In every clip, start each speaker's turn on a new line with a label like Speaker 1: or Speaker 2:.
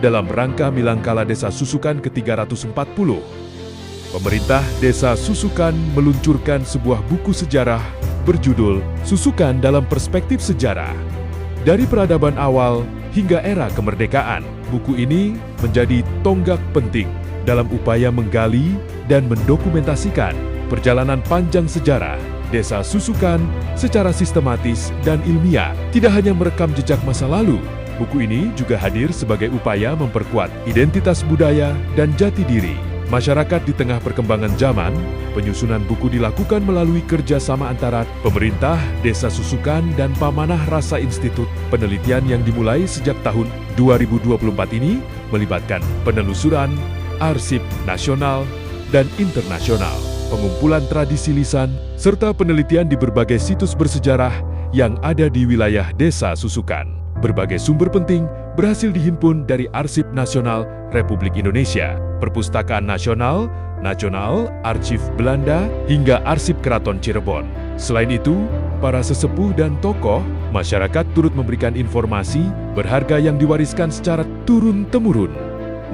Speaker 1: dalam rangka Milangkala Desa Susukan ke-340. Pemerintah Desa Susukan meluncurkan sebuah buku sejarah berjudul Susukan dalam Perspektif Sejarah. Dari peradaban awal hingga era kemerdekaan, buku ini menjadi tonggak penting dalam upaya menggali dan mendokumentasikan perjalanan panjang sejarah Desa Susukan secara sistematis dan ilmiah. Tidak hanya merekam jejak masa lalu, buku ini juga hadir sebagai upaya memperkuat identitas budaya dan jati diri masyarakat di tengah perkembangan zaman. Penyusunan buku dilakukan melalui kerjasama antara pemerintah Desa Susukan dan Pamanah Rasa Institut Penelitian yang dimulai sejak tahun 2024 ini, melibatkan penelusuran, arsip nasional dan internasional, pengumpulan tradisi lisan, serta penelitian di berbagai situs bersejarah yang ada di wilayah Desa Susukan. Berbagai sumber penting berhasil dihimpun dari Arsip Nasional Republik Indonesia, Perpustakaan Nasional, Arsip Belanda, hingga Arsip Keraton Cirebon. Selain itu, para sesepuh dan tokoh masyarakat turut memberikan informasi berharga yang diwariskan secara turun-temurun.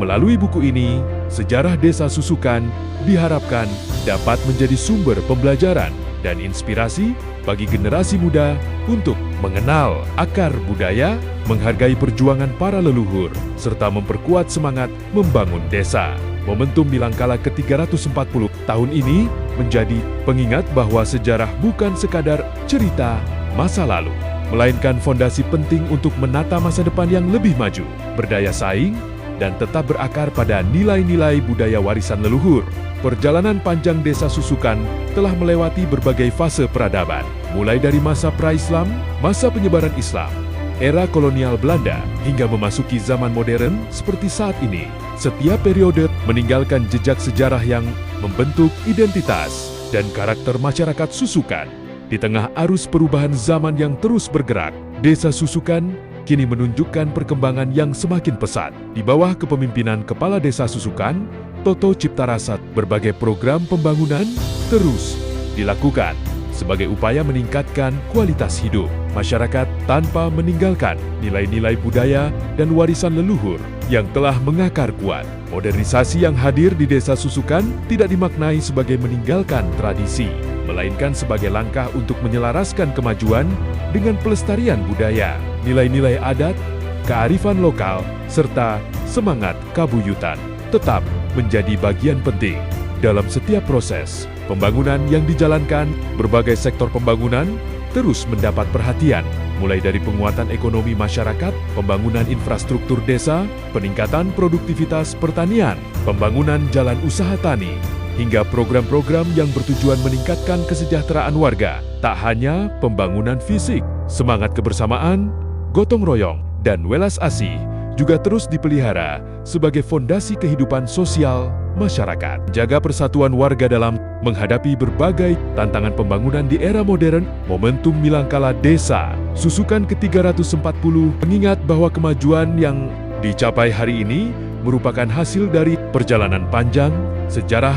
Speaker 1: Melalui buku ini, sejarah Desa Susukan diharapkan dapat menjadi sumber pembelajaran dan inspirasi bagi generasi muda untuk mengenal akar budaya, menghargai perjuangan para leluhur, serta memperkuat semangat membangun desa. Momentum Milangkala ke-340 tahun ini menjadi pengingat bahwa sejarah bukan sekadar cerita masa lalu, melainkan fondasi penting untuk menata masa depan yang lebih maju, berdaya saing, dan tetap berakar pada nilai-nilai budaya warisan leluhur. Perjalanan panjang Desa Susukan telah melewati berbagai fase peradaban, mulai dari masa pra-Islam, masa penyebaran Islam, era kolonial Belanda, hingga memasuki zaman modern seperti saat ini. Setiap periode meninggalkan jejak sejarah yang membentuk identitas dan karakter masyarakat Susukan. Di tengah arus perubahan zaman yang terus bergerak, Desa Susukan kini menunjukkan perkembangan yang semakin pesat. Di bawah kepemimpinan Kepala Desa Susukan, Toto Ciptarasa, berbagai program pembangunan terus dilakukan sebagai upaya meningkatkan kualitas hidup masyarakat tanpa meninggalkan nilai-nilai budaya dan warisan leluhur yang telah mengakar kuat. Modernisasi yang hadir di Desa Susukan tidak dimaknai sebagai meninggalkan tradisi, melainkan sebagai langkah untuk menyelaraskan kemajuan dengan pelestarian budaya, nilai-nilai adat, kearifan lokal, serta semangat kabuyutan tetap menjadi bagian penting dalam setiap proses pembangunan yang dijalankan. Berbagai sektor pembangunan terus mendapat perhatian, mulai dari penguatan ekonomi masyarakat, pembangunan infrastruktur desa, peningkatan produktivitas pertanian, pembangunan jalan usaha tani, hingga program-program yang bertujuan meningkatkan kesejahteraan warga. Tak hanya pembangunan fisik, semangat kebersamaan, gotong royong, dan welas asih juga terus dipelihara sebagai fondasi kehidupan sosial masyarakat. Jaga persatuan warga dalam menghadapi berbagai tantangan pembangunan di era modern. Momentum Milangkala Desa Susukan ke-340 mengingat bahwa kemajuan yang dicapai hari ini merupakan hasil dari perjalanan panjang, sejarah,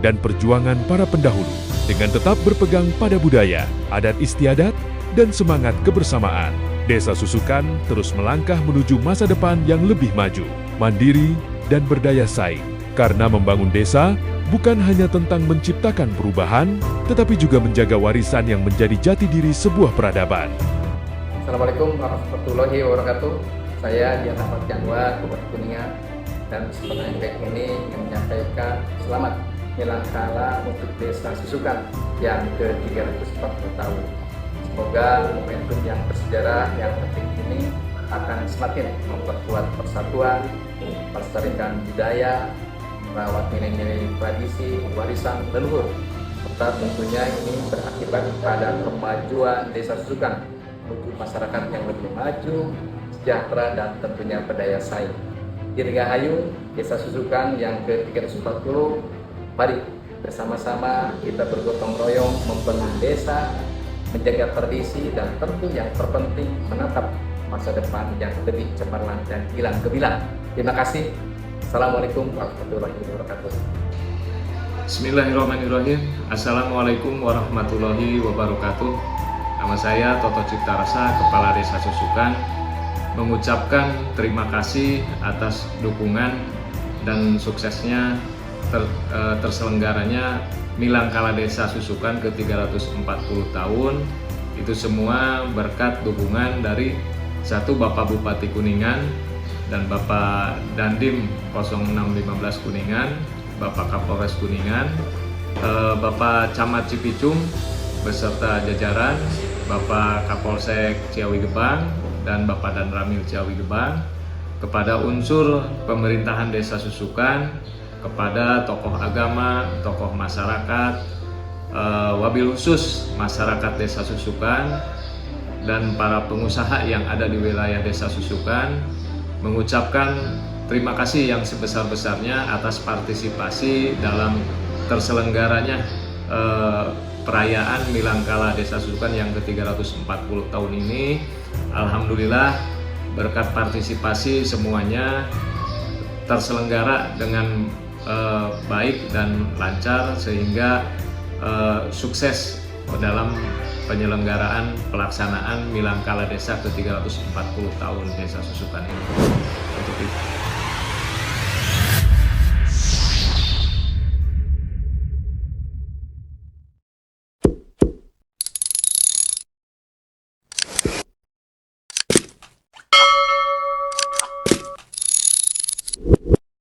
Speaker 1: dan perjuangan para pendahulu. Dengan tetap berpegang pada budaya, adat istiadat, dan semangat kebersamaan, Desa Susukan terus melangkah menuju masa depan yang lebih maju, mandiri, dan berdaya saing. Karena membangun desa bukan hanya tentang menciptakan perubahan, tetapi juga menjaga warisan yang menjadi jati diri sebuah peradaban.
Speaker 2: Assalamualaikum warahmatullahi wabarakatuh. Saya Dian Ahmad Janwa, Bupati Kuningan, dan kesempatan baik ini yang menyampaikan selamat Milangkala untuk Desa Susukan yang ke-340 tahun. Semoga momentum yang bersejarah yang penting ini akan semakin memperkuat persatuan, melestarikan budaya, merawat nilai-nilai tradisi, warisan leluhur, serta tentunya ini berakibat pada kemajuan Desa Susukan menuju masyarakat yang lebih maju, sejahtera, dan tentunya berdaya saing. Dirgahayu Desa Susukan yang ke-340, mari bersama-sama kita bergotong royong membangun desa, menjaga tradisi, dan tentu yang terpenting menatap masa depan yang lebih cemerlang dan hilang gemilang. Terima kasih. Assalamualaikum warahmatullahi wabarakatuh.
Speaker 3: Bismillahirrahmanirrahim. Assalamualaikum warahmatullahi wabarakatuh. Nama saya Toto Ciptarasa, Kepala Desa Susukan. mengucapkan terima kasih atas dukungan dan suksesnya terselenggaranya Milang Kala Desa Susukan ke-340 tahun. Itu semua berkat dukungan dari satu Bapak Bupati Kuningan dan Bapak Dandim 0615 Kuningan, Bapak Kapolres Kuningan, Bapak Camat Cipicung beserta jajaran, Bapak Kapolsek Ciawi Gebang dan Bapak Danramil Ciawi Gebang, kepada unsur pemerintahan Desa Susukan, kepada tokoh agama, tokoh masyarakat, wabil khusus masyarakat Desa Susukan dan para pengusaha yang ada di wilayah Desa Susukan, mengucapkan terima kasih yang sebesar-besarnya atas partisipasi dalam terselenggaranya perayaan Milang Kala Desa Susukan yang ke-340 tahun ini. Alhamdulillah berkat partisipasi semuanya terselenggara dengan baik dan lancar, sehingga sukses dalam penyelenggaraan pelaksanaan Milang Kala Desa ke-340 tahun Desa Susukan ini. Untuk itu.